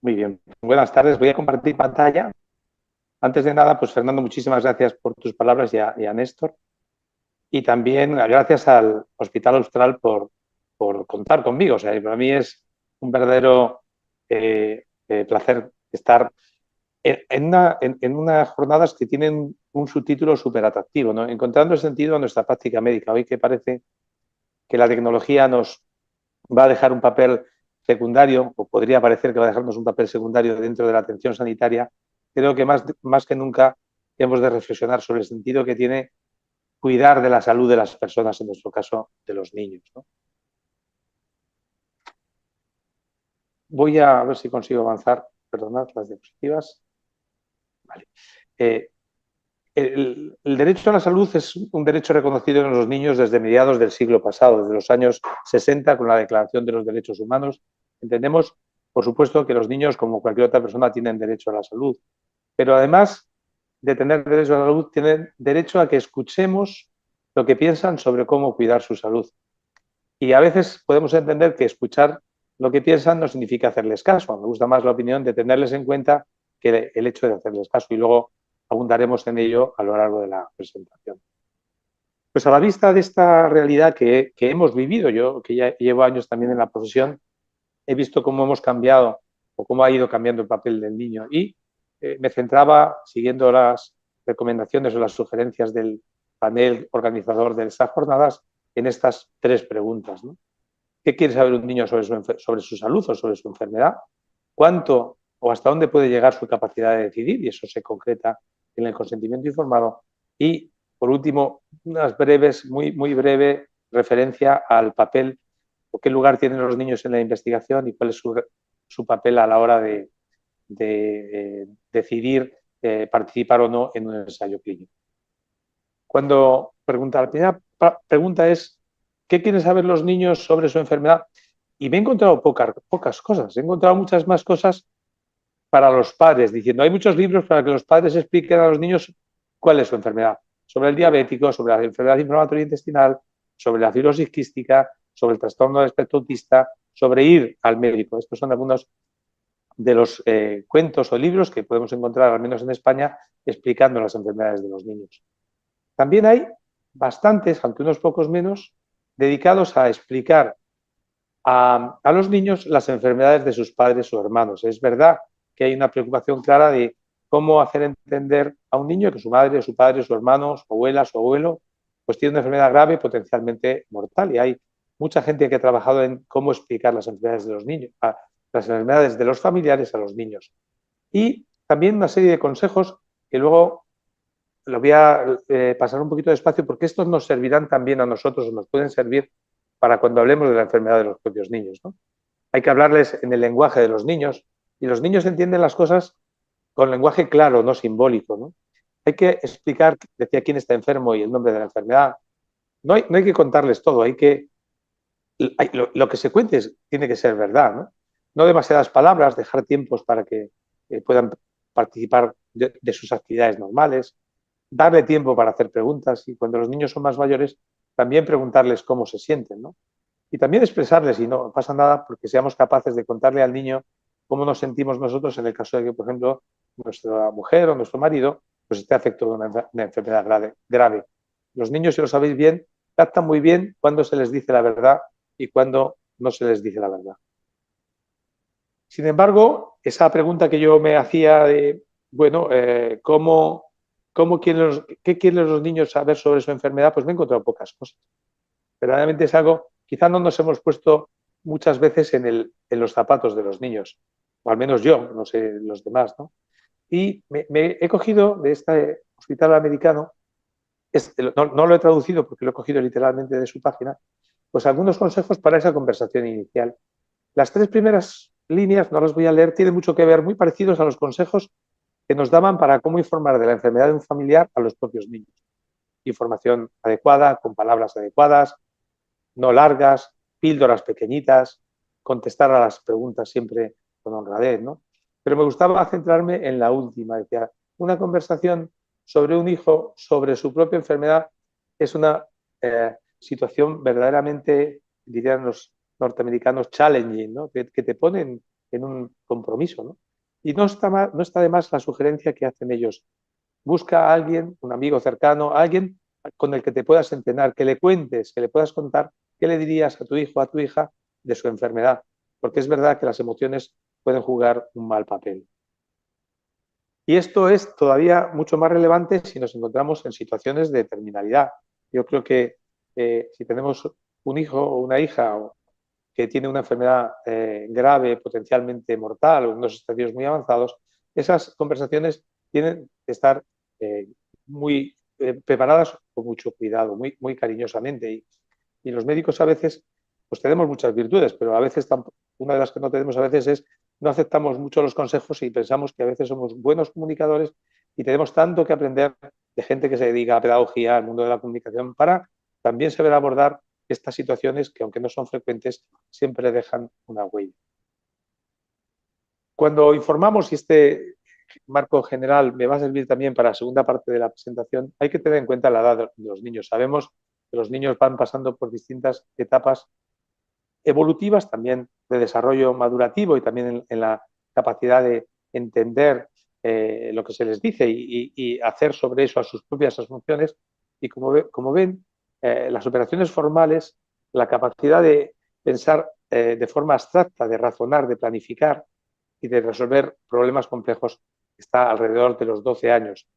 Muy bien. Buenas tardes. Voy a compartir pantalla. Antes de nada, pues Fernando, muchísimas gracias por tus palabras y a Néstor. Y también gracias al Hospital Austral por contar conmigo. O sea, para mí es un verdadero placer estar en unas jornadas que tienen un subtítulo súper atractivo, ¿no? Encontrando el sentido a nuestra práctica médica. Hoy que parece que la tecnología nos va a dejar un papel secundario, o podría parecer que va a dejarnos un papel secundario dentro de la atención sanitaria, creo que más que nunca hemos de reflexionar sobre el sentido que tiene cuidar de la salud de las personas, en nuestro caso, de los niños, ¿no? Voy a ver si consigo avanzar, perdonad las diapositivas. Vale. Eh, el derecho a la salud es un derecho reconocido en los niños desde mediados del siglo pasado, desde los años 60, con la Declaración de los Derechos Humanos. Entendemos, por supuesto, que los niños, como cualquier otra persona, tienen derecho a la salud, pero además de tener derecho a la salud, tienen derecho a que escuchemos lo que piensan sobre cómo cuidar su salud. Y a veces podemos entender que escuchar lo que piensan no significa hacerles caso. Me gusta más la opinión de tenerles en cuenta que el hecho de hacerles caso. Y luego abundaremos en ello a lo largo de la presentación. Pues a la vista de esta realidad que hemos vivido, yo que ya llevo años también en la profesión, he visto cómo hemos cambiado o cómo ha ido cambiando el papel del niño y me centraba, siguiendo las recomendaciones o las sugerencias del panel organizador de estas jornadas, en estas tres preguntas, ¿no? ¿Qué quiere saber un niño sobre su salud o sobre su enfermedad? ¿Cuánto o hasta dónde puede llegar su capacidad de decidir? Y eso se concreta en el consentimiento informado. Y, por último, unas breves, muy breve referencia al papel o qué lugar tienen los niños en la investigación y cuál es su papel a la hora de decidir participar o no en un ensayo clínico. La primera pregunta es, ¿qué quieren saber los niños sobre su enfermedad? Y me he encontrado pocas cosas, he encontrado muchas más cosas para los padres, diciendo, hay muchos libros para que los padres expliquen a los niños cuál es su enfermedad, sobre el diabético, sobre la enfermedad inflamatoria intestinal, sobre la fibrosis quística, sobre el trastorno del espectro autista, sobre ir al médico. Estos son algunos de los cuentos o libros que podemos encontrar, al menos en España, explicando las enfermedades de los niños. También hay bastantes, aunque unos pocos menos, dedicados a explicar a los niños las enfermedades de sus padres o hermanos. Es verdad que hay una preocupación clara de cómo hacer entender a un niño que su madre, su padre, su hermano, su abuela, su abuelo, pues tiene una enfermedad grave y potencialmente mortal. Y hay mucha gente que ha trabajado en cómo explicar las enfermedades de los niños, las enfermedades de los familiares a los niños. Y también una serie de consejos que luego lo voy a pasar un poquito despacio porque estos nos servirán también a nosotros, o nos pueden servir para cuando hablemos de la enfermedad de los propios niños, ¿no? Hay que hablarles en el lenguaje de los niños y los niños entienden las cosas con lenguaje claro, no simbólico, ¿no? Hay que explicar, decía, quién está enfermo y el nombre de la enfermedad. No hay que contarles todo, lo que se cuente tiene que ser verdad, ¿no? No demasiadas palabras, dejar tiempos para que puedan participar de sus actividades normales, darle tiempo para hacer preguntas y cuando los niños son más mayores, también preguntarles cómo se sienten, ¿no? Y también expresarles, y no pasa nada, porque seamos capaces de contarle al niño cómo nos sentimos nosotros en el caso de que, por ejemplo, nuestra mujer o nuestro marido pues esté afectado de una enfermedad grave. Los niños, si lo sabéis bien, captan muy bien cuando se les dice la verdad y cuando no se les dice la verdad. Sin embargo, esa pregunta que yo me hacía de, bueno, ¿qué quieren los niños saber sobre su enfermedad? Pues me he encontrado pocas cosas. Verdaderamente es algo, quizá no nos hemos puesto muchas veces en los zapatos de los niños, o al menos yo, no sé los demás, ¿no? Y me he cogido de este hospital americano, no lo he traducido porque lo he cogido literalmente de su página, pues algunos consejos para esa conversación inicial. Las tres primeras líneas, no las voy a leer, tienen mucho que ver, muy parecidos a los consejos que nos daban para cómo informar de la enfermedad de un familiar a los propios niños. Información adecuada, con palabras adecuadas, no largas, píldoras pequeñitas, contestar a las preguntas siempre con honradez, ¿no? Pero me gustaba centrarme en la última, decía, una conversación sobre un hijo, sobre su propia enfermedad, es una situación verdaderamente, dirían los norteamericanos, challenging, ¿no? Que te ponen en un compromiso, ¿no? Y no está de más la sugerencia que hacen ellos. Busca a alguien, un amigo cercano, alguien con el que te puedas entrenar, que le cuentes, que le puedas contar qué le dirías a tu hijo o a tu hija de su enfermedad, porque es verdad que las emociones pueden jugar un mal papel. Y esto es todavía mucho más relevante si nos encontramos en situaciones de terminalidad. Yo creo que si tenemos un hijo o una hija que tiene una enfermedad grave, potencialmente mortal o en unos estadios muy avanzados, esas conversaciones tienen que estar muy preparadas con mucho cuidado, muy cariñosamente. Y los médicos a veces, pues tenemos muchas virtudes, pero a veces una de las que no tenemos a veces es no aceptamos mucho los consejos y pensamos que a veces somos buenos comunicadores y tenemos tanto que aprender de gente que se dedica a pedagogía, al mundo de la comunicación, para también saber abordar estas situaciones que, aunque no son frecuentes, siempre dejan una huella. Cuando informamos, y este marco general me va a servir también para la segunda parte de la presentación, hay que tener en cuenta la edad de los niños. Sabemos que los niños van pasando por distintas etapas evolutivas, también de desarrollo madurativo y también en la capacidad de entender lo que se les dice y hacer sobre eso a sus propias asunciones. Y como ven, las operaciones formales, la capacidad de pensar de forma abstracta, de razonar, de planificar y de resolver problemas complejos está alrededor de los 12 años.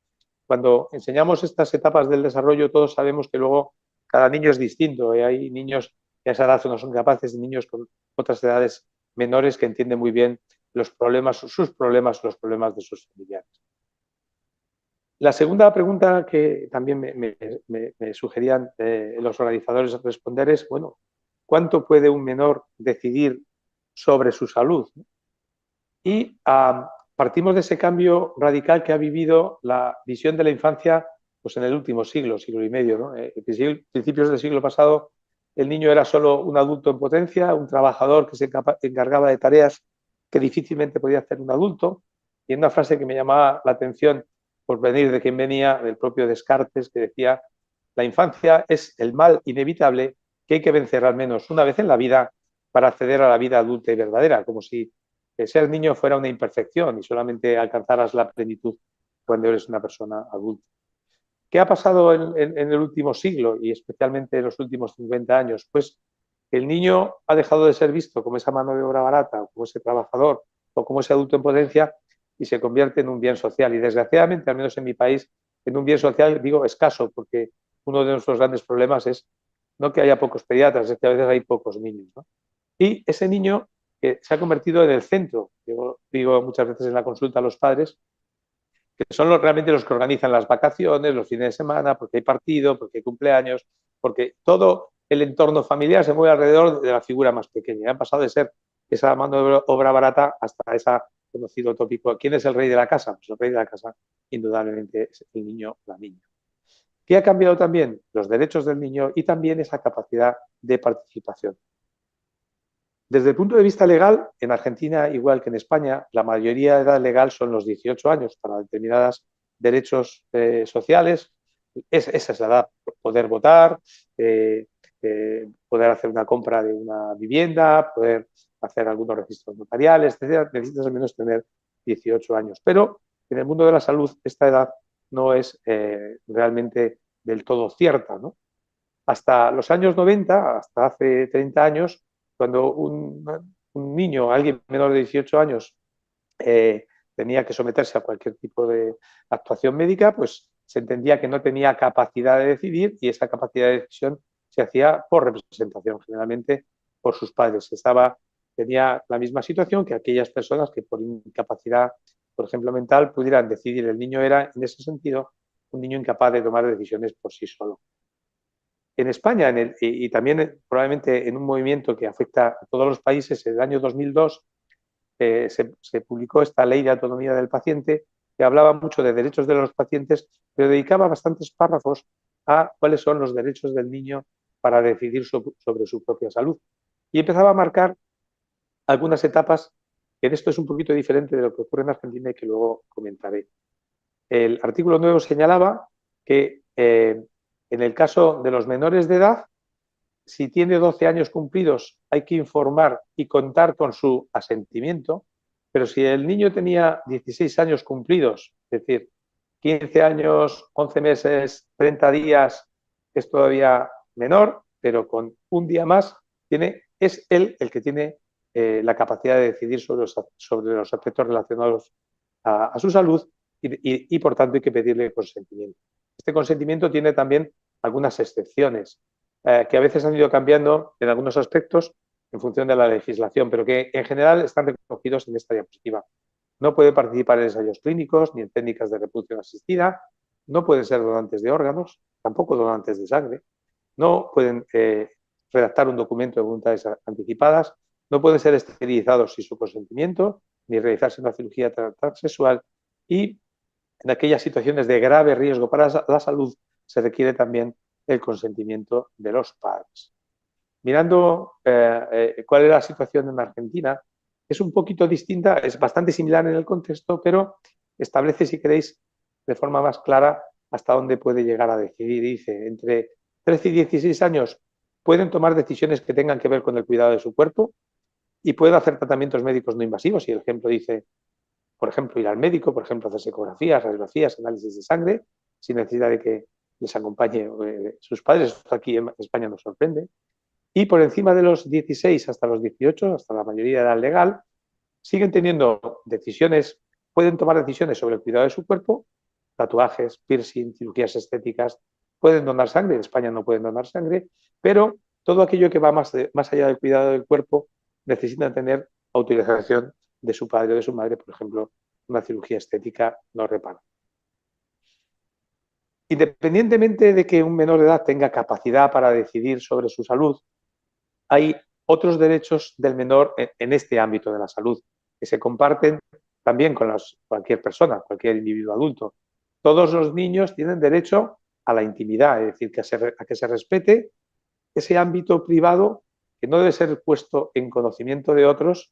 Cuando enseñamos estas etapas del desarrollo, todos sabemos que luego cada niño es distinto. Hay niños que a esa edad no son capaces, y niños con otras edades menores que entienden muy bien los problemas, los problemas de sus familiares. La segunda pregunta que también me sugerían los organizadores responder es, bueno, ¿cuánto puede un menor decidir sobre su salud? Y partimos de ese cambio radical que ha vivido la visión de la infancia pues en el último siglo, siglo y medio, ¿no? Principios del siglo pasado, el niño era solo un adulto en potencia, un trabajador que se encargaba de tareas que difícilmente podía hacer un adulto. Y en una frase que me llamaba la atención por venir de quien venía, del propio Descartes, que decía, la infancia es el mal inevitable que hay que vencer al menos una vez en la vida para acceder a la vida adulta y verdadera, como si ser niño fuera una imperfección y solamente alcanzaras la plenitud cuando eres una persona adulta. ¿Qué ha pasado en el último siglo y especialmente en los últimos 50 años? Pues el niño ha dejado de ser visto como esa mano de obra barata, o como ese trabajador, o como ese adulto en potencia, y se convierte en un bien social. Y desgraciadamente, al menos en mi país, en un bien social, digo escaso, porque uno de nuestros grandes problemas es no que haya pocos pediatras, es que a veces hay pocos niños, ¿no? Y ese niño que se ha convertido en el centro, yo digo muchas veces en la consulta a los padres, que son realmente los que organizan las vacaciones, los fines de semana, porque hay partido, porque hay cumpleaños, porque todo el entorno familiar se mueve alrededor de la figura más pequeña. Han pasado de ser esa mano de obra barata hasta ese conocido tópico. ¿Quién es el rey de la casa? Pues el rey de la casa, indudablemente, es el niño o la niña. ¿Qué ha cambiado también? Los derechos del niño y también esa capacidad de participación. Desde el punto de vista legal, en Argentina, igual que en España, la mayoría de edad legal son los 18 años para determinados derechos sociales. Esa es la edad, poder votar, poder hacer una compra de una vivienda, poder hacer algunos registros notariales, etc. Necesitas al menos tener 18 años. Pero en el mundo de la salud esta edad no es realmente del todo cierta, ¿no? Hasta los años 90, hasta hace 30 años, cuando un niño, alguien menor de 18 años, tenía que someterse a cualquier tipo de actuación médica, pues se entendía que no tenía capacidad de decidir y esa capacidad de decisión se hacía por representación, generalmente por sus padres. Tenía la misma situación que aquellas personas que por incapacidad, por ejemplo, mental, pudieran decidir. El niño era, en ese sentido, un niño incapaz de tomar decisiones por sí solo. En España, y también probablemente en un movimiento que afecta a todos los países, en el año 2002 se publicó esta Ley de Autonomía del Paciente que hablaba mucho de derechos de los pacientes, pero dedicaba bastantes párrafos a cuáles son los derechos del niño para decidir sobre su propia salud. Y empezaba a marcar algunas etapas, que en esto es un poquito diferente de lo que ocurre en Argentina y que luego comentaré. El artículo 9 señalaba que en el caso de los menores de edad si tiene 12 años cumplidos, hay que informar y contar con su asentimiento, pero si el niño tenía 16 años cumplidos, es decir, 15 años, 11 meses, 30 días, es todavía menor, pero con un día más es él el que tiene la capacidad de decidir sobre los aspectos relacionados a su salud y, por tanto, hay que pedirle consentimiento. Este consentimiento tiene también algunas excepciones que a veces han ido cambiando en algunos aspectos en función de la legislación, pero que en general están recogidos en esta diapositiva. No puede participar en ensayos clínicos ni en técnicas de reproducción asistida, no pueden ser donantes de órganos, tampoco donantes de sangre, no pueden redactar un documento de voluntades anticipadas, no pueden ser esterilizados sin su consentimiento, ni realizarse una cirugía transexual y en aquellas situaciones de grave riesgo para la salud se requiere también el consentimiento de los padres. Mirando cuál es la situación en Argentina, es un poquito distinta, es bastante similar en el contexto, pero establece, si queréis, de forma más clara hasta dónde puede llegar a decidir. Dice, entre 13 y 16 años pueden tomar decisiones que tengan que ver con el cuidado de su cuerpo y pueden hacer tratamientos médicos no invasivos. Y el ejemplo dice, por ejemplo, ir al médico, por ejemplo, hacerse ecografías, radiografías, análisis de sangre, sin necesidad de que les acompañe sus padres. Esto aquí en España nos sorprende. Y por encima de los 16 hasta los 18, hasta la mayoría de edad legal, siguen teniendo decisiones, pueden tomar decisiones sobre el cuidado de su cuerpo, tatuajes, piercing, cirugías estéticas, pueden donar sangre, en España no pueden donar sangre, pero todo aquello que va más allá del cuidado del cuerpo necesita tener autorización de su padre o de su madre, por ejemplo, una cirugía estética no repara. Independientemente de que un menor de edad tenga capacidad para decidir sobre su salud, hay otros derechos del menor en este ámbito de la salud que se comparten también con cualquier persona, cualquier individuo adulto. Todos los niños tienen derecho a la intimidad, es decir, a que se respete ese ámbito privado que no debe ser puesto en conocimiento de otros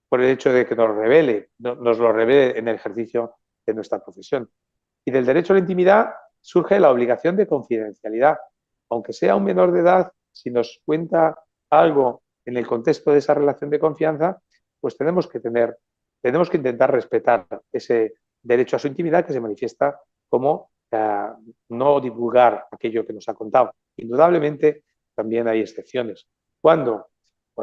por el hecho de que nos lo revele en el ejercicio de nuestra profesión. Y del derecho a la intimidad surge la obligación de confidencialidad. Aunque sea un menor de edad, si nos cuenta algo en el contexto de esa relación de confianza, pues tenemos que intentar respetar ese derecho a su intimidad que se manifiesta como no divulgar aquello que nos ha contado. Indudablemente también hay excepciones. Cuando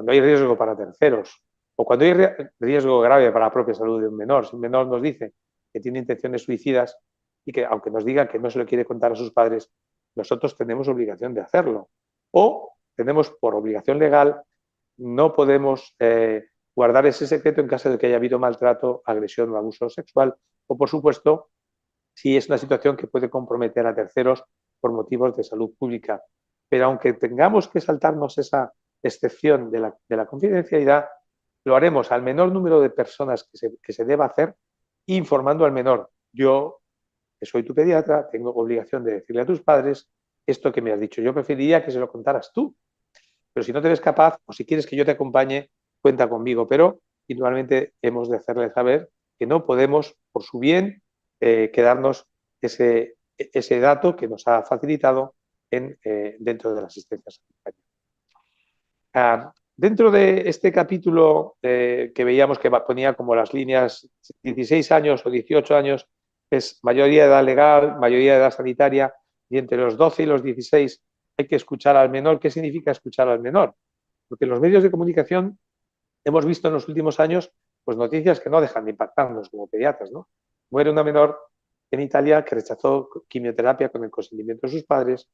hay riesgo para terceros o cuando hay riesgo grave para la propia salud de un menor, si un menor nos dice que tiene intenciones suicidas y que aunque nos diga que no se lo quiere contar a sus padres, nosotros tenemos obligación de hacerlo. O tenemos por obligación legal, no podemos guardar ese secreto en caso de que haya habido maltrato, agresión o abuso sexual, o por supuesto, si es una situación que puede comprometer a terceros por motivos de salud pública. Pero aunque tengamos que saltarnos esa excepción de la confidencialidad, lo haremos al menor número de personas que se deba hacer, informando al menor. Yo, que soy tu pediatra, tengo obligación de decirle a tus padres esto que me has dicho. Yo preferiría que se lo contaras tú. Pero si no te ves capaz o si quieres que yo te acompañe, cuenta conmigo. Pero igualmente hemos de hacerle saber que no podemos, por su bien, quedarnos ese dato que nos ha facilitado dentro de la asistencia sanitaria. Dentro de este capítulo que veíamos que ponía como las líneas 16 años o 18 años, es mayoría de edad legal, mayoría de edad sanitaria, y entre los 12 y los 16 hay que escuchar al menor. ¿Qué significa escuchar al menor? Porque en los medios de comunicación hemos visto en los últimos años pues, noticias que no dejan de impactarnos como pediatras, ¿no? Muere una menor en Italia que rechazó quimioterapia con el consentimiento de sus padres,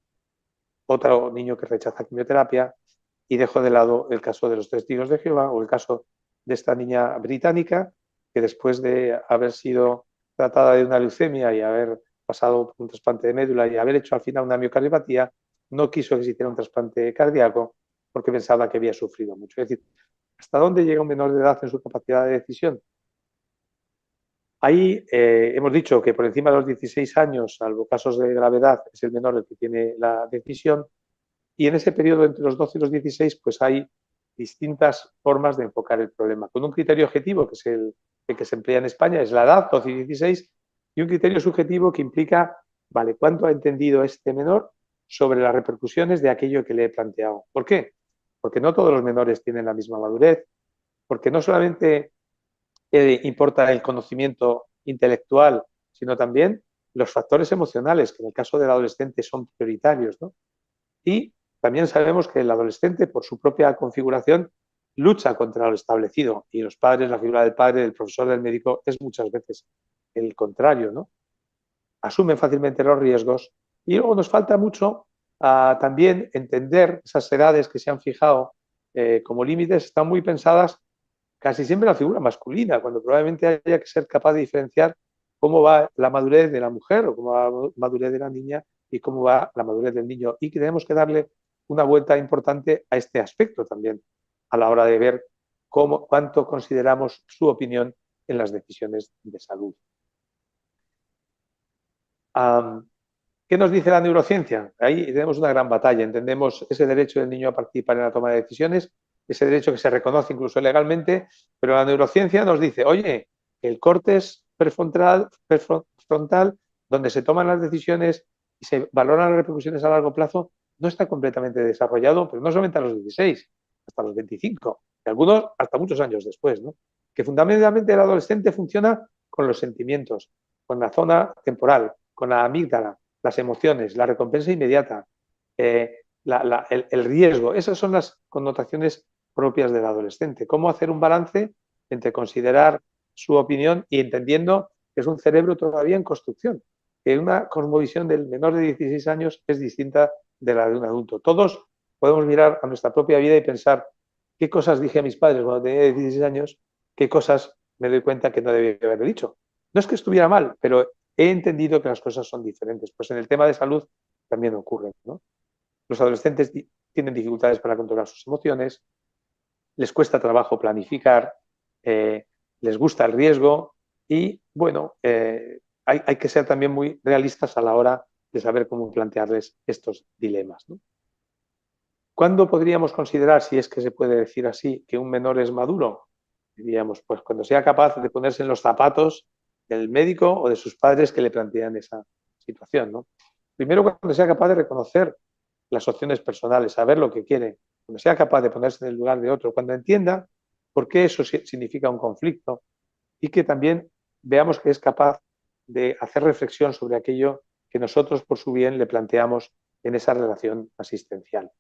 otro niño que rechaza quimioterapia, y dejo de lado el caso de los testigos de Jehová o el caso de esta niña británica que después de haber sido tratada de una leucemia y haber pasado por un trasplante de médula y haber hecho al final una miocardiopatía, no quiso que se hiciera un trasplante cardíaco porque pensaba que había sufrido mucho. Es decir, ¿hasta dónde llega un menor de edad en su capacidad de decisión? Ahí hemos dicho que por encima de los 16 años, salvo casos de gravedad, es el menor el que tiene la decisión. Y en ese periodo entre los 12 y los 16, pues hay distintas formas de enfocar el problema. Con un criterio objetivo, que es el que se emplea en España, es la edad, 12 y 16, y un criterio subjetivo que implica, vale, ¿cuánto ha entendido este menor sobre las repercusiones de aquello que le he planteado. ¿Por qué? Porque no todos los menores tienen la misma madurez, porque no solamente importa el conocimiento intelectual, sino también los factores emocionales, que en el caso del adolescente son prioritarios, ¿no? Y también sabemos que el adolescente, por su propia configuración, lucha contra lo establecido. Y los padres, la figura del padre, del profesor, del médico, es muchas veces el contrario, ¿no? Asumen fácilmente los riesgos. Y luego nos falta mucho también entender esas edades que se han fijado como límites, están muy pensadas casi siempre en la figura masculina, cuando probablemente haya que ser capaz de diferenciar cómo va la madurez de la mujer o cómo va la madurez de la niña y cómo va la madurez del niño. Y que tenemos que darle una vuelta importante a este aspecto también, a la hora de ver cuánto consideramos su opinión en las decisiones de salud. ¿Qué nos dice la neurociencia? Ahí tenemos una gran batalla. Entendemos ese derecho del niño a participar en la toma de decisiones, ese derecho que se reconoce incluso legalmente, pero la neurociencia nos dice, oye, el córtex prefrontal, donde se toman las decisiones y se valoran las repercusiones a largo plazo, no está completamente desarrollado, pero no solamente a los 16, hasta los 25, y algunos hasta muchos años después, ¿no? Que fundamentalmente el adolescente funciona con los sentimientos, con la zona temporal, con la amígdala, las emociones, la recompensa inmediata, el riesgo. Esas son las connotaciones propias del adolescente. ¿Cómo hacer un balance entre considerar su opinión y entendiendo que es un cerebro todavía en construcción? Que una cosmovisión del menor de 16 años es distinta de la de un adulto. Todos podemos mirar a nuestra propia vida y pensar qué cosas dije a mis padres cuando tenía 16 años, qué cosas me doy cuenta que no debía haber dicho. No es que estuviera mal, pero he entendido que las cosas son diferentes. Pues en el tema de salud también ocurre, ¿no? Los adolescentes tienen dificultades para controlar sus emociones, les cuesta trabajo planificar, les gusta el riesgo y, bueno, hay que ser también muy realistas a la hora de saber cómo plantearles estos dilemas, ¿no? ¿Cuándo podríamos considerar, si es que se puede decir así, que un menor es maduro? Diríamos, pues cuando sea capaz de ponerse en los zapatos del médico o de sus padres que le plantean esa situación, ¿no? Primero, cuando sea capaz de reconocer las opciones personales, saber lo que quiere, cuando sea capaz de ponerse en el lugar de otro, cuando entienda por qué eso significa un conflicto y que también veamos que es capaz de hacer reflexión sobre aquello que nosotros, por su bien, le planteamos en esa relación asistencial.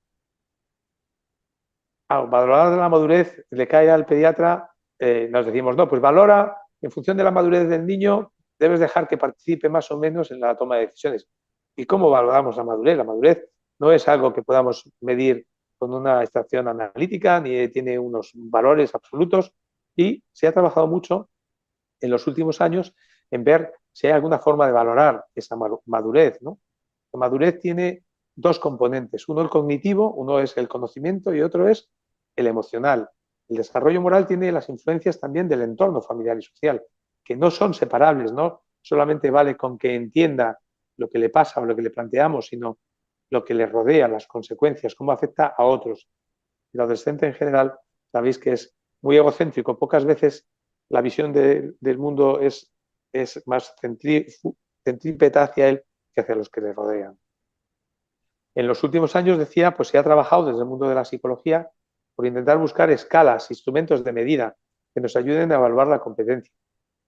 Valorar la madurez, le cae al pediatra, nos decimos, no, pues valora, en función de la madurez del niño, debes dejar que participe más o menos en la toma de decisiones. ¿Y cómo valoramos la madurez? La madurez no es algo que podamos medir con una extracción analítica, ni tiene unos valores absolutos, y se ha trabajado mucho en los últimos años en ver si hay alguna forma de valorar esa madurez, ¿no? La madurez tiene dos componentes, uno el cognitivo, uno es el conocimiento y otro es el emocional. El desarrollo moral tiene las influencias también del entorno familiar y social, que no son separables, no solamente vale con que entienda lo que le pasa o lo que le planteamos, sino lo que le rodea, las consecuencias, cómo afecta a otros. El adolescente en general, sabéis que es muy egocéntrico, pocas veces la visión del mundo es más centrípeta hacia él que hacia los que le rodean. En los últimos años, decía, pues se ha trabajado desde el mundo de la psicología por intentar buscar escalas, instrumentos de medida que nos ayuden a evaluar la competencia,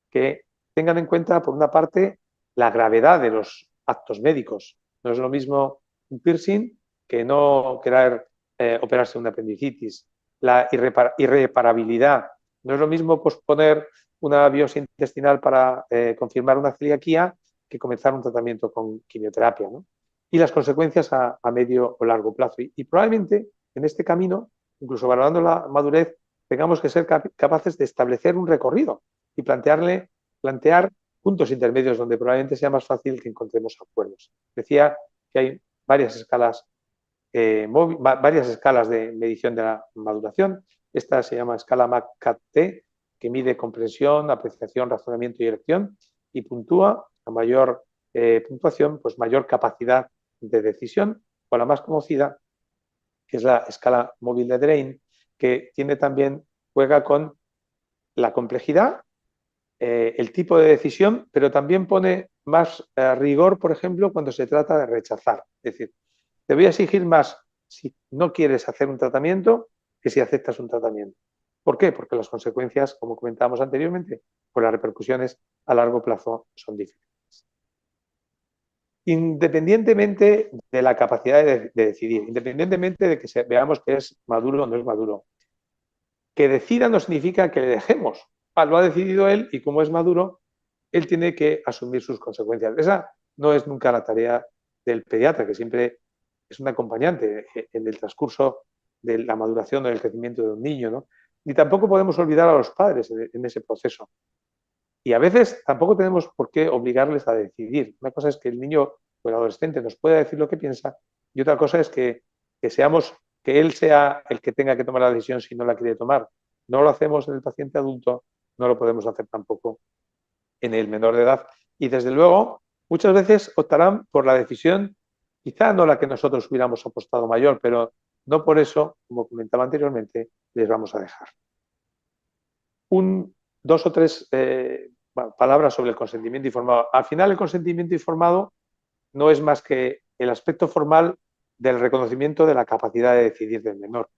que tengan en cuenta, por una parte, la gravedad de los actos médicos. No es lo mismo un piercing que no querer operarse una apendicitis, la irreparabilidad. No es lo mismo posponer una biopsia intestinal para confirmar una celiaquía que comenzar un tratamiento con quimioterapia, ¿no? Y las consecuencias a medio o largo plazo. Y probablemente en este camino, incluso valorando la madurez, tengamos que ser capaces de establecer un recorrido y plantear puntos intermedios donde probablemente sea más fácil que encontremos acuerdos. Decía que hay varias escalas de medición de la maduración. Esta se llama escala MACAT-T, que mide comprensión, apreciación, razonamiento y elección, y puntúa a mayor puntuación, pues mayor capacidad de decisión, o la más conocida, que es la escala móvil de Drain, que tiene también, juega con la complejidad, el tipo de decisión, pero también pone más rigor, por ejemplo, cuando se trata de rechazar. Es decir, te voy a exigir más si no quieres hacer un tratamiento que si aceptas un tratamiento. ¿Por qué? Porque las consecuencias, como comentábamos anteriormente, pues las repercusiones a largo plazo son difíciles. Independientemente de la capacidad de decidir, independientemente de que veamos que es maduro o no es maduro, que decida no significa que le dejemos. Lo ha decidido él y como es maduro, él tiene que asumir sus consecuencias. Esa no es nunca la tarea del pediatra, que siempre es un acompañante en el transcurso de la maduración o del crecimiento de un niño, ¿no? Ni tampoco podemos olvidar a los padres en ese proceso. Y a veces tampoco tenemos por qué obligarles a decidir. Una cosa es que el niño o el adolescente nos pueda decir lo que piensa y otra cosa es que él sea el que tenga que tomar la decisión si no la quiere tomar. No lo hacemos en el paciente adulto, no lo podemos hacer tampoco en el menor de edad. Y desde luego, muchas veces optarán por la decisión, quizá no la que nosotros hubiéramos apostado mayor, pero no por eso, como comentaba anteriormente, les vamos a dejar. Dos o tres palabras sobre el consentimiento informado. Al final, el consentimiento informado no es más que el aspecto formal del reconocimiento de la capacidad de decidir del menor.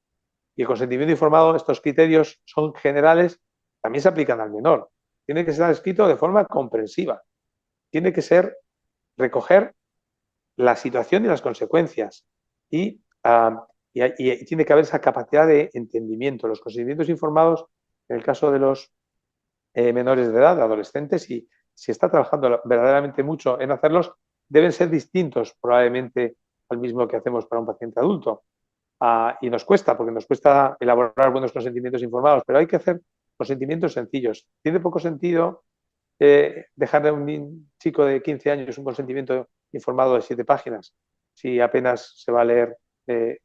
Y el consentimiento informado, estos criterios son generales, también se aplican al menor. Tiene que estar escrito de forma comprensiva. Tiene que ser recoger la situación y las consecuencias. Y tiene que haber esa capacidad de entendimiento. Los consentimientos informados, en el caso de los menores de edad, adolescentes, y si está trabajando verdaderamente mucho en hacerlos, deben ser distintos probablemente al mismo que hacemos para un paciente adulto. Y nos cuesta, porque nos cuesta elaborar buenos consentimientos informados, pero hay que hacer consentimientos sencillos. Tiene poco sentido dejarle a un chico de 15 años un consentimiento informado de 7 páginas si apenas se va a leer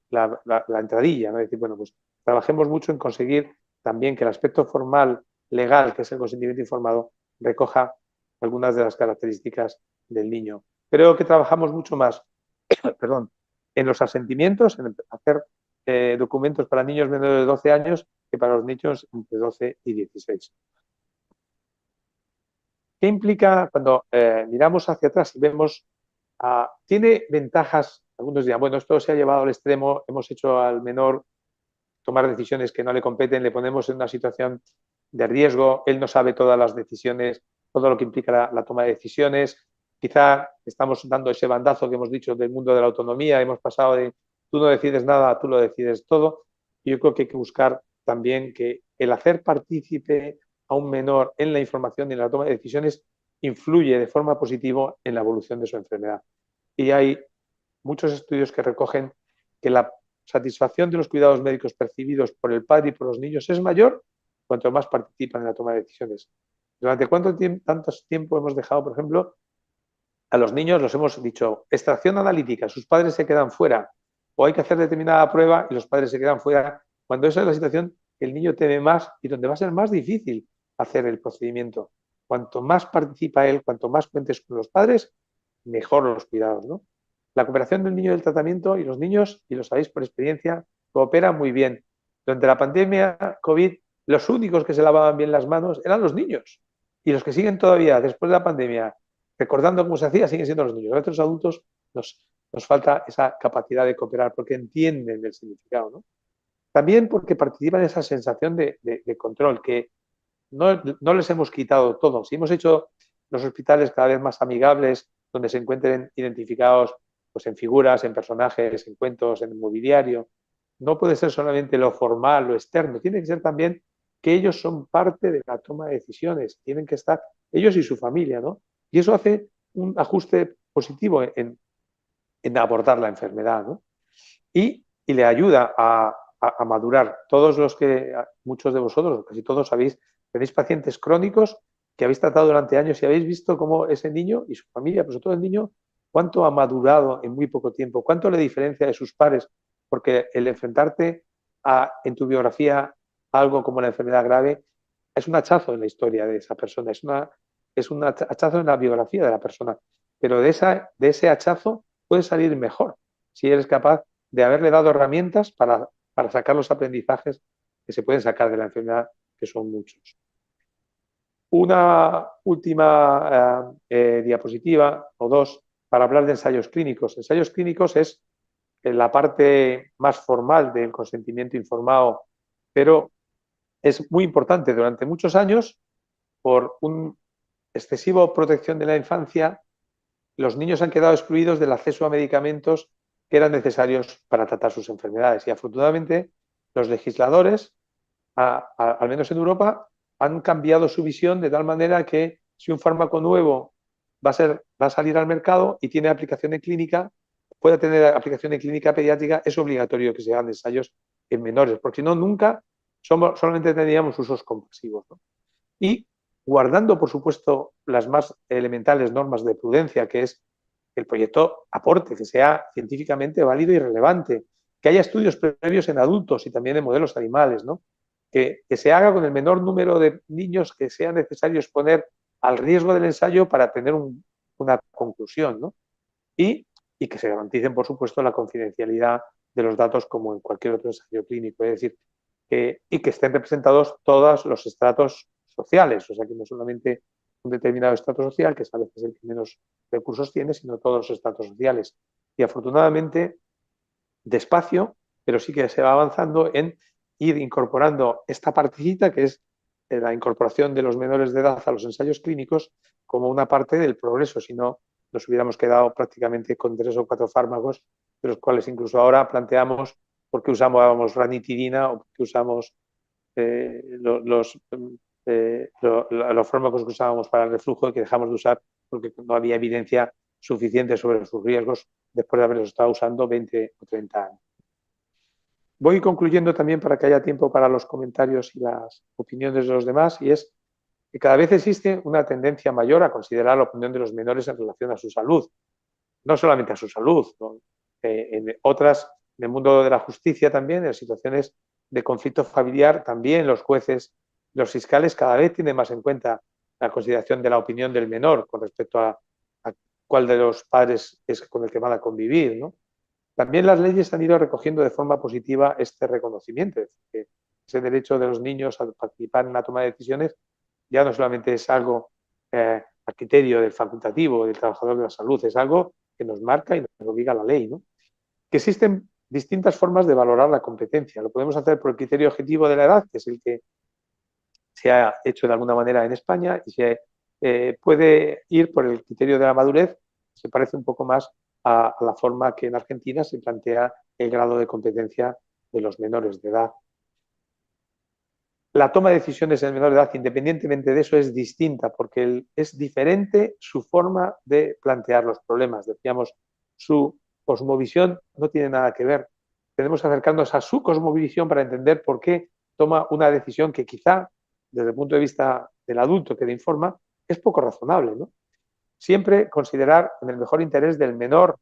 la entradilla, ¿no? Es decir, bueno, pues trabajemos mucho en conseguir también que el aspecto formal legal, que es el consentimiento informado, recoja algunas de las características del niño. Creo que trabajamos mucho más perdón, en los asentimientos, en hacer documentos para niños menores de 12 años que para los niños entre 12 y 16. ¿Qué implica cuando miramos hacia atrás y vemos, tiene ventajas? Algunos dirán, bueno, esto se ha llevado al extremo, hemos hecho al menor tomar decisiones que no le competen, le ponemos en una situación de riesgo, él no sabe todas las decisiones, todo lo que implica la toma de decisiones. Quizá estamos dando ese bandazo que hemos dicho del mundo de la autonomía, hemos pasado de tú no decides nada, tú lo decides todo. Y yo creo que hay que buscar también que el hacer partícipe a un menor en la información y en la toma de decisiones influye de forma positiva en la evolución de su enfermedad. Y hay muchos estudios que recogen que la satisfacción de los cuidados médicos percibidos por el padre y por los niños es mayor cuanto más participan en la toma de decisiones. ¿Durante tanto tiempo hemos dejado, por ejemplo, a los niños, los hemos dicho, extracción analítica, sus padres se quedan fuera, o hay que hacer determinada prueba y los padres se quedan fuera, cuando esa es la situación que el niño teme más y donde va a ser más difícil hacer el procedimiento. Cuanto más participa él, cuanto más cuentes con los padres, mejor los cuidados, ¿no? La cooperación del niño del tratamiento y los niños, y lo sabéis por experiencia, cooperan muy bien. Durante la pandemia COVID, los únicos que se lavaban bien las manos eran los niños. Y los que siguen todavía, después de la pandemia, recordando cómo se hacía, siguen siendo los niños. A otros adultos nos falta esa capacidad de cooperar porque entienden el significado, ¿no? También porque participan en esa sensación de control, que no les hemos quitado todo. Si hemos hecho los hospitales cada vez más amigables, donde se encuentren identificados pues, en figuras, en personajes, en cuentos, en mobiliario, no puede ser solamente lo formal, lo externo, tiene que ser también que ellos son parte de la toma de decisiones, tienen que estar ellos y su familia, ¿no? Y eso hace un ajuste positivo en abordar la enfermedad, ¿no? Y le ayuda a madurar. Todos los que, muchos de vosotros, casi todos sabéis, tenéis pacientes crónicos que habéis tratado durante años y habéis visto cómo ese niño y su familia, pero sobre todo el niño, cuánto ha madurado en muy poco tiempo, cuánto le diferencia de sus pares, porque el enfrentarte en tu biografía a algo como la enfermedad grave es un hachazo en la historia de esa persona, es un hachazo en la biografía de la persona, pero de ese hachazo puedes salir mejor si eres capaz de haberle dado herramientas para sacar los aprendizajes que se pueden sacar de la enfermedad, que son muchos. Una última diapositiva o dos para hablar de ensayos clínicos. Ensayos clínicos es la parte más formal del consentimiento informado, pero es muy importante. Durante muchos años, por una excesiva protección de la infancia, los niños han quedado excluidos del acceso a medicamentos que eran necesarios para tratar sus enfermedades. Y afortunadamente, los legisladores, al menos en Europa, han cambiado su visión de tal manera que si un fármaco nuevo va a salir al mercado y tiene aplicación en clínica, pueda tener aplicación en clínica pediátrica, es obligatorio que se hagan ensayos en menores, porque si no, nunca solamente tendríamos usos compasivos, ¿no? Y guardando, por supuesto, las más elementales normas de prudencia, que es que el proyecto aporte, que sea científicamente válido y relevante, que haya estudios previos en adultos y también en modelos animales, ¿no? Que se haga con el menor número de niños que sea necesario exponer al riesgo del ensayo para tener una conclusión, ¿no? Y que se garanticen, por supuesto, la confidencialidad de los datos como en cualquier otro ensayo clínico. Es decir, y que estén representados todos los estratos sociales, o sea, que no solamente un determinado estrato social, que es a veces el que menos recursos tiene, sino todos los estratos sociales. Y afortunadamente, despacio, pero sí que se va avanzando en ir incorporando esta partecita, que es la incorporación de los menores de edad a los ensayos clínicos, como una parte del progreso, si no nos hubiéramos quedado prácticamente con 3 o 4 fármacos, de los cuales incluso ahora planteamos por qué usamos ranitidina o por qué usamos los fármacos que usábamos para el reflujo y que dejamos de usar porque no había evidencia suficiente sobre sus riesgos después de haberlos estado usando 20 o 30 años. Voy concluyendo también para que haya tiempo para los comentarios y las opiniones de los demás, y es que cada vez existe una tendencia mayor a considerar la opinión de los menores en relación a su salud. No solamente a su salud, ¿no? En otras, en el mundo de la justicia también, en situaciones de conflicto familiar, también los jueces, los fiscales cada vez tienen más en cuenta la consideración de la opinión del menor con respecto a cuál de los padres es con el que van a convivir, ¿no? También las leyes han ido recogiendo de forma positiva este reconocimiento, es decir, que ese derecho de los niños a participar en la toma de decisiones ya no solamente es algo a criterio del facultativo, del trabajador de la salud, es algo que nos marca y nos obliga a la ley, ¿no? Que existen distintas formas de valorar la competencia. Lo podemos hacer por el criterio objetivo de la edad, que es el que se ha hecho de alguna manera en España, y se puede ir por el criterio de la madurez, que se parece un poco más a la forma que en Argentina se plantea el grado de competencia de los menores de edad. La toma de decisiones en el menor de edad, independientemente de eso, es distinta porque es diferente su forma de plantear los problemas. Decíamos, su cosmovisión no tiene nada que ver. Tenemos que acercarnos a su cosmovisión para entender por qué toma una decisión que quizá, desde el punto de vista del adulto que le informa, es poco razonable, ¿no? Siempre considerar en el mejor interés del menor,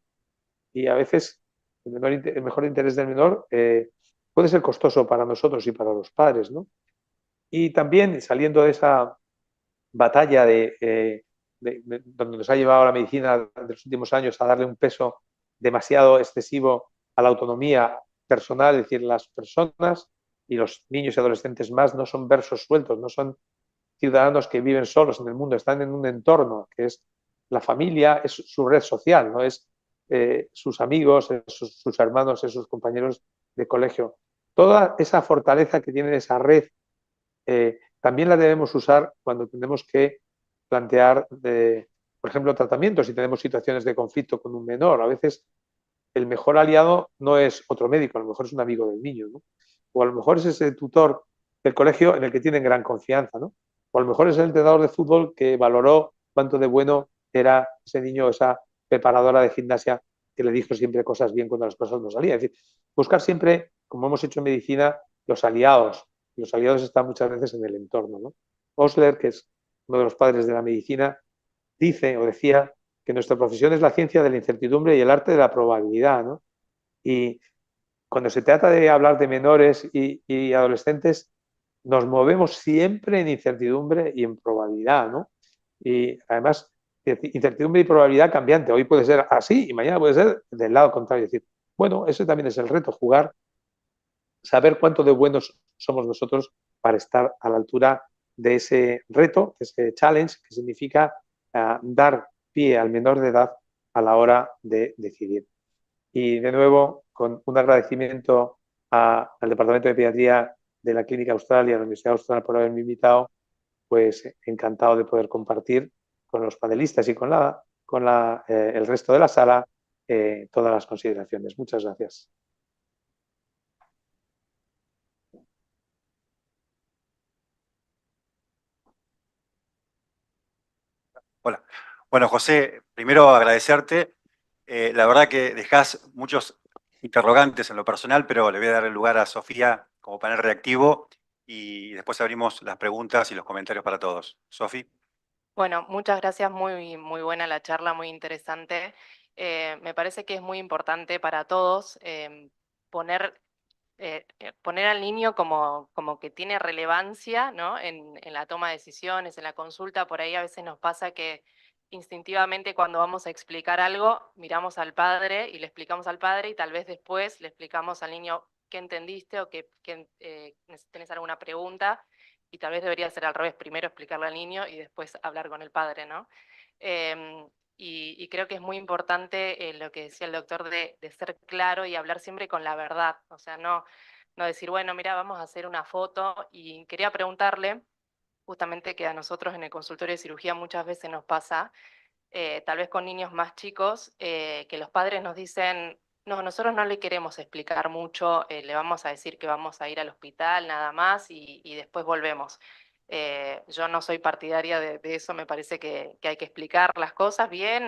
y a veces el mejor interés del menor puede ser costoso para nosotros y para los padres, ¿no? Y también saliendo de esa batalla donde nos ha llevado la medicina de los últimos años a darle un peso demasiado excesivo a la autonomía personal, es decir, las personas y los niños y adolescentes más no son versos sueltos, no son ciudadanos que viven solos en el mundo, están en un entorno que es la familia, es su red social, no es sus amigos, sus hermanos, sus compañeros de colegio. Toda esa fortaleza que tiene esa red también la debemos usar cuando tenemos que plantear, por ejemplo, tratamientos si tenemos situaciones de conflicto con un menor. A veces el mejor aliado no es otro médico, a lo mejor es un amigo del niño, ¿no? O a lo mejor es ese tutor del colegio en el que tienen gran confianza, ¿no? O a lo mejor es el entrenador de fútbol que valoró cuánto de bueno era ese niño, esa preparadora de gimnasia que le dijo siempre cosas bien cuando las cosas no salían. Es decir, buscar siempre, como hemos hecho en medicina, los aliados. Y los aliados están muchas veces en el entorno, ¿no? Osler, que es uno de los padres de la medicina, dice o decía que nuestra profesión es la ciencia de la incertidumbre y el arte de la probabilidad, ¿no? Y cuando se trata de hablar de menores y adolescentes, nos movemos siempre en incertidumbre y en probabilidad, ¿no? Y además, incertidumbre y probabilidad cambiante. Hoy puede ser así y mañana puede ser del lado contrario. Es decir, bueno, ese también es el reto, jugar, saber cuánto de buenos somos nosotros para estar a la altura de ese reto, ese challenge, que significa dar pie al menor de edad a la hora de decidir. Y de nuevo, con un agradecimiento al Departamento de Pediatría de la Clínica Austral y a la Universidad Austral por haberme invitado, pues encantado de poder compartir con los panelistas y el resto de la sala todas las consideraciones. Muchas gracias. Hola. Bueno, José, primero agradecerte. La verdad que dejás muchos interrogantes en lo personal, pero le voy a dar el lugar a Sofía como panel reactivo y después abrimos las preguntas y los comentarios para todos. Sofi. Bueno, muchas gracias, muy buena la charla, muy interesante. Me parece que es muy importante para todos poner al niño como que tiene relevancia, ¿no? En la toma de decisiones, en la consulta. Por ahí a veces nos pasa que instintivamente cuando vamos a explicar algo, miramos al padre y le explicamos al padre y tal vez después le explicamos al niño qué entendiste o tenés alguna pregunta, y tal vez debería ser al revés, primero explicarle al niño y después hablar con el padre, ¿no? Y creo que es muy importante lo que decía el doctor de ser claro y hablar siempre con la verdad, o sea, no decir, bueno, mira, vamos a hacer una foto. Y quería preguntarle, justamente que a nosotros en el consultorio de cirugía muchas veces nos pasa, tal vez con niños más chicos, que los padres nos dicen, no, nosotros no le queremos explicar mucho, le vamos a decir que vamos a ir al hospital nada más y después volvemos. Yo no soy partidaria de eso, me parece que hay que explicar las cosas bien,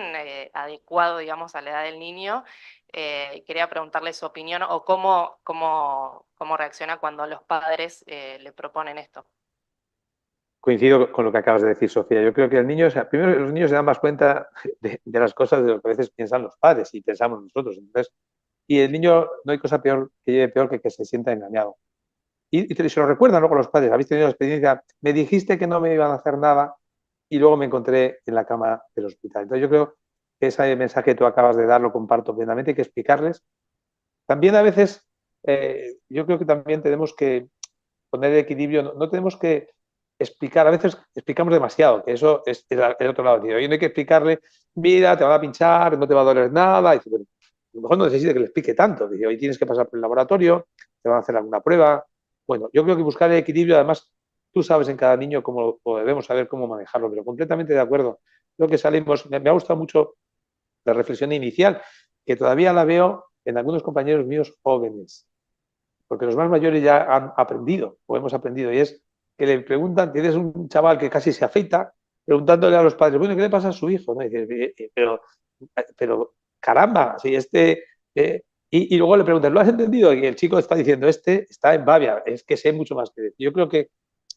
adecuado, digamos, a la edad del niño. Quería preguntarle su opinión o cómo reacciona cuando los padres le proponen esto. Coincido con lo que acabas de decir, Sofía. Yo creo que el niño, o sea, primero los niños se dan más cuenta de las cosas de lo que a veces piensan los padres y pensamos nosotros. Entonces, y el niño no hay cosa peor que lleve peor que se sienta engañado. Y se lo recuerdan luego los padres. Habéis tenido la experiencia, me dijiste que no me iban a hacer nada y luego me encontré en la cama del hospital. Entonces yo creo que ese mensaje que tú acabas de dar lo comparto plenamente, hay que explicarles. También a veces yo creo que también tenemos que poner el equilibrio, no tenemos que explicar, a veces explicamos demasiado, que eso es el otro lado. Oye, no hay que explicarle, mira, te van a pinchar, no te va a doler nada. Y dice, bueno, a lo mejor no necesita que le explique tanto. Dice, hoy tienes que pasar por el laboratorio, te van a hacer alguna prueba. Bueno, yo creo que buscar el equilibrio, además, tú sabes en cada niño cómo, o debemos saber cómo manejarlo, pero completamente de acuerdo. Creo que salimos, me ha gustado mucho la reflexión inicial, que todavía la veo en algunos compañeros míos jóvenes, porque los más mayores ya han aprendido, o hemos aprendido, y es que le preguntan, tienes un chaval que casi se afeita, preguntándole a los padres, bueno, ¿qué le pasa a su hijo? ¿No? Y dices, pero caramba, si y luego le preguntan, ¿lo has entendido? Y el chico está diciendo, este está en babia, es que sé mucho más que decir. Yo creo que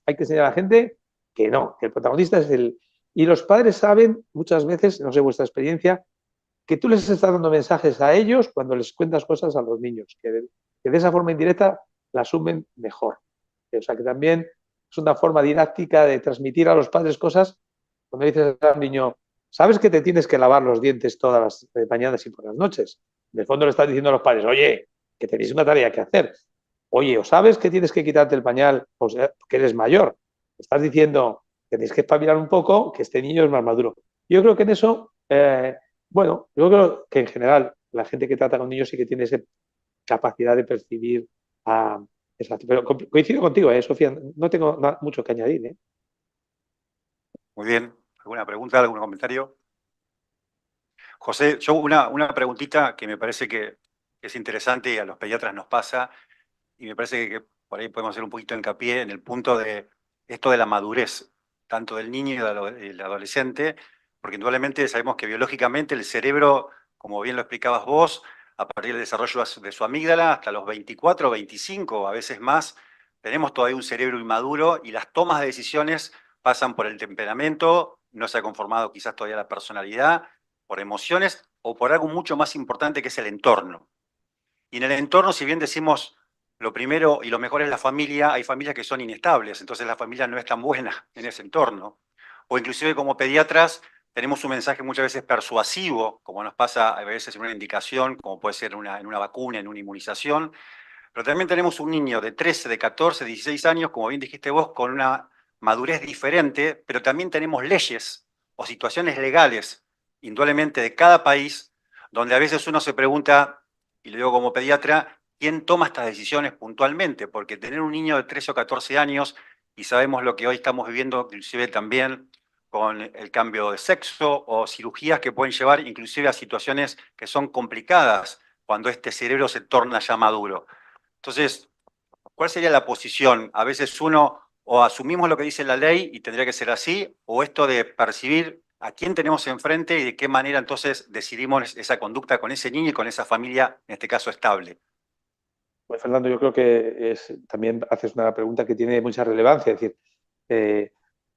hay que enseñar a la gente que no, que el protagonista es el... Y los padres saben muchas veces, no sé vuestra experiencia, que tú les estás dando mensajes a ellos cuando les cuentas cosas a los niños, que de esa forma indirecta la asumen mejor. O sea, que también es una forma didáctica de transmitir a los padres cosas. Cuando dices al niño, ¿sabes que te tienes que lavar los dientes todas las mañanas y por las noches? En el fondo le estás diciendo a los padres, oye, que tenéis una tarea que hacer. Oye, ¿o sabes que tienes que quitarte el pañal o sea, que eres mayor? Estás diciendo, tenéis que espabilar un poco, que este niño es más maduro. Yo creo que en eso, bueno, yo creo que en general la gente que trata con niños sí que tiene esa capacidad de percibir a pero coincido contigo, Sofía, no tengo mucho que añadir. Muy bien. ¿Alguna pregunta, algún comentario? José, yo una preguntita que me parece que es interesante y a los pediatras nos pasa, y me parece que por ahí podemos hacer un poquito de hincapié en el punto de esto de la madurez, tanto del niño y del adolescente, porque indudablemente sabemos que biológicamente el cerebro, como bien lo explicabas vos, a partir del desarrollo de su amígdala, hasta los 24, 25, a veces más, tenemos todavía un cerebro inmaduro y las tomas de decisiones pasan por el temperamento, no se ha conformado quizás todavía la personalidad, por emociones o por algo mucho más importante que es el entorno. Y en el entorno, si bien decimos lo primero y lo mejor es la familia, hay familias que son inestables, entonces la familia no es tan buena en ese entorno. O inclusive como pediatras tenemos un mensaje muchas veces persuasivo, como nos pasa a veces en una indicación, como puede ser en una vacuna, en una inmunización, pero también tenemos un niño de 13, de 14, 16 años, como bien dijiste vos, con una madurez diferente, pero también tenemos leyes o situaciones legales, indudablemente de cada país, donde a veces uno se pregunta, y lo digo como pediatra, ¿quién toma estas decisiones puntualmente? Porque tener un niño de 13 o 14 años, y sabemos lo que hoy estamos viviendo, inclusive también con el cambio de sexo o cirugías que pueden llevar inclusive a situaciones que son complicadas cuando este cerebro se torna ya maduro. Entonces, ¿cuál sería la posición? A veces uno o asumimos lo que dice la ley y tendría que ser así, o esto de percibir a quién tenemos enfrente y de qué manera entonces decidimos esa conducta con ese niño y con esa familia, en este caso, estable. Pues Fernando, yo creo que también haces una pregunta que tiene mucha relevancia. Es decir,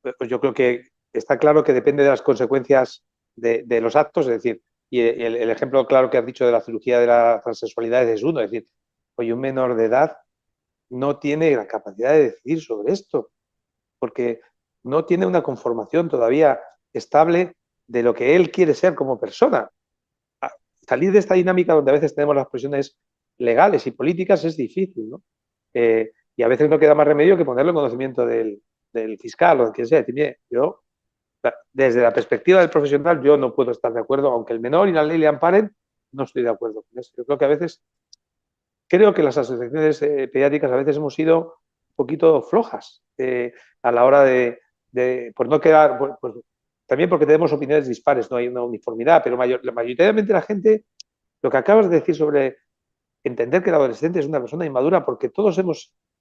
pues yo creo que está claro que depende de las consecuencias de los actos, es decir, y el ejemplo claro que has dicho de la cirugía de la transexualidad es uno, es decir, oye, un menor de edad no tiene la capacidad de decidir sobre esto, porque no tiene una conformación todavía estable de lo que él quiere ser como persona. Salir de esta dinámica donde a veces tenemos las presiones legales y políticas es difícil, ¿no? Y a veces no queda más remedio que ponerlo en conocimiento del fiscal o de quien sea. Decir, mire, yo, desde la perspectiva del profesional, yo no puedo estar de acuerdo, aunque el menor y la ley le amparen, no estoy de acuerdo con eso. Yo creo que a veces, creo que las asociaciones pediátricas a veces hemos sido un poquito flojas a la hora por no quedar, también porque tenemos opiniones dispares, no hay una uniformidad, pero mayoritariamente la gente, lo que acabas de decir sobre entender que el adolescente es una persona inmadura, porque todos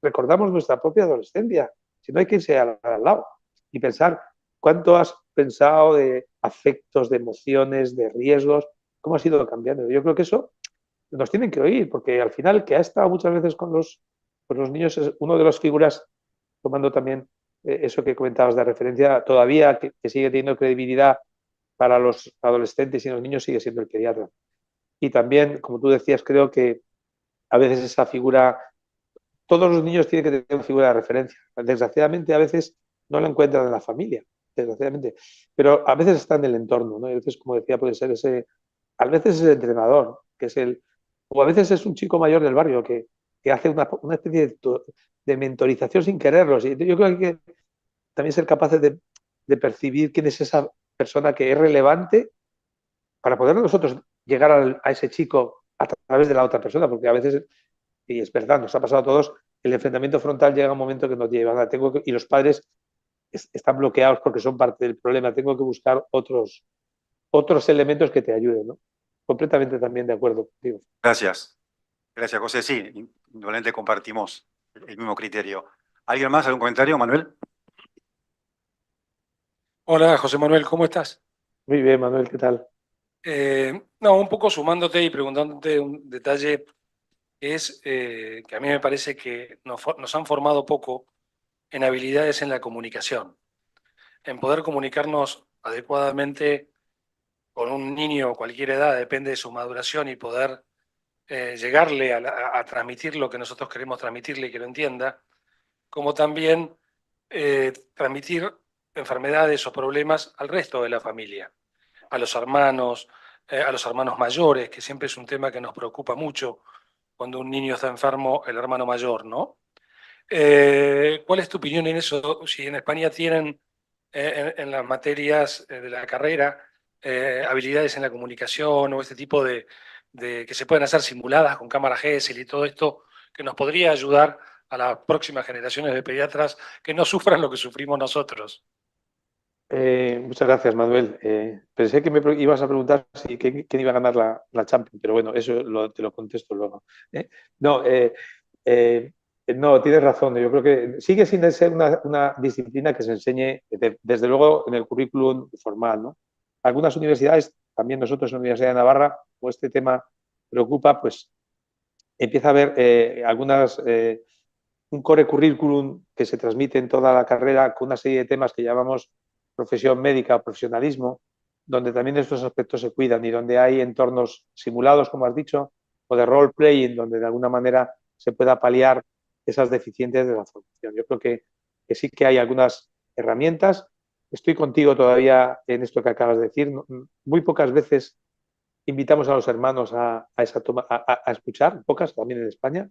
recordamos nuestra propia adolescencia, si no hay que irse al lado y pensar cuánto has pensado de afectos, de emociones, de riesgos, cómo has ido cambiando. Yo creo que eso nos tienen que oír, porque al final el que ha estado muchas veces con los niños es uno de las figuras, tomando también eso que comentabas de referencia, todavía que sigue teniendo credibilidad para los adolescentes y los niños, sigue siendo el pediatra. Y también, como tú decías, creo que a veces esa figura, todos los niños tienen que tener una figura de referencia. Desgraciadamente, a veces no la encuentran en la familia, desgraciadamente, pero a veces está en el entorno, ¿no? Y a veces, como decía, puede ser a veces es el entrenador, que es o a veces es un chico mayor del barrio que hace una especie de mentorización sin quererlos. Y yo creo que hay que también ser capaces de percibir quién es esa persona que es relevante para poder nosotros llegar a ese chico a través de la otra persona, porque a veces, y es verdad, nos ha pasado a todos, el enfrentamiento frontal llega a un momento que nos lleva, y los padres están bloqueados porque son parte del problema, tengo que buscar otros elementos que te ayuden, ¿no? Completamente también de acuerdo contigo. Gracias. Gracias, José. Sí, indudablemente compartimos el mismo criterio. ¿Alguien más? ¿Algún comentario, Manuel? Hola, José Manuel, ¿cómo estás? Muy bien, Manuel, ¿qué tal? No, un poco sumándote y preguntándote un detalle, es que a mí me parece que nos han formado poco en habilidades en la comunicación, en poder comunicarnos adecuadamente con un niño a cualquier edad, depende de su maduración, y poder llegarle a transmitir lo que nosotros queremos transmitirle y que lo entienda, como también transmitir enfermedades o problemas al resto de la familia, a los hermanos mayores, que siempre es un tema que nos preocupa mucho cuando un niño está enfermo, el hermano mayor, ¿no? ¿Cuál es tu opinión en eso? Si en España tienen en las materias de la carrera habilidades en la comunicación o este tipo de que se pueden hacer simuladas con cámara Gesell y todo esto, que nos podría ayudar a las próximas generaciones de pediatras que no sufran lo que sufrimos nosotros. Muchas gracias, Manuel. Pensé que ibas a preguntar si quién iba a ganar la Champions, pero bueno, eso te lo contesto luego. No, no, tienes razón. Yo creo que sigue sin ser una disciplina que se enseñe, desde luego, en el currículum formal, ¿no? Algunas universidades, también nosotros en la Universidad de Navarra, o este tema preocupa, pues empieza a haber un core curriculum que se transmite en toda la carrera con una serie de temas que llamamos profesión médica o profesionalismo, donde también estos aspectos se cuidan y donde hay entornos simulados, como has dicho, o de role-playing, donde de alguna manera se pueda paliar esas deficiencias de la formación. Yo creo que sí que hay algunas herramientas. Estoy contigo todavía en esto que acabas de decir. Muy pocas veces invitamos a los hermanos a escuchar, pocas también en España.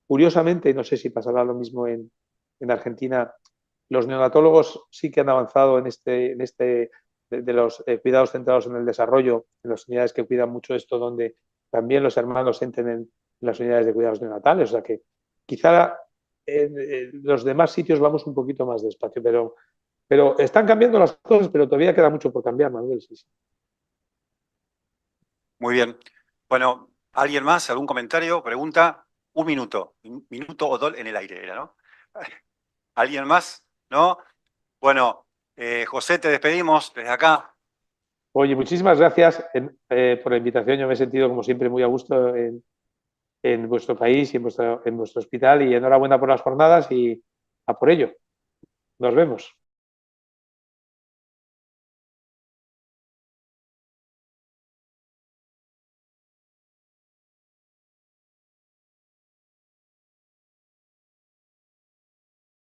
Curiosamente, no sé si pasará lo mismo en Argentina, los neonatólogos sí que han avanzado en de los cuidados centrados en el desarrollo, en las unidades que cuidan mucho esto, donde también los hermanos entren en las unidades de cuidados neonatales. O sea que quizá en los demás sitios vamos un poquito más despacio, pero están cambiando las cosas, pero todavía queda mucho por cambiar, Manuel. Sí, sí. Muy bien. Bueno, ¿alguien más? ¿Algún comentario? Pregunta. Un minuto. Un minuto o dos en el aire era, ¿no? ¿Alguien más? ¿No? Bueno, José, te despedimos desde acá. Oye, muchísimas gracias por la invitación. Yo me he sentido, como siempre, muy a gusto en vuestro país y en vuestro hospital. Y enhorabuena por las jornadas y a por ello. Nos vemos.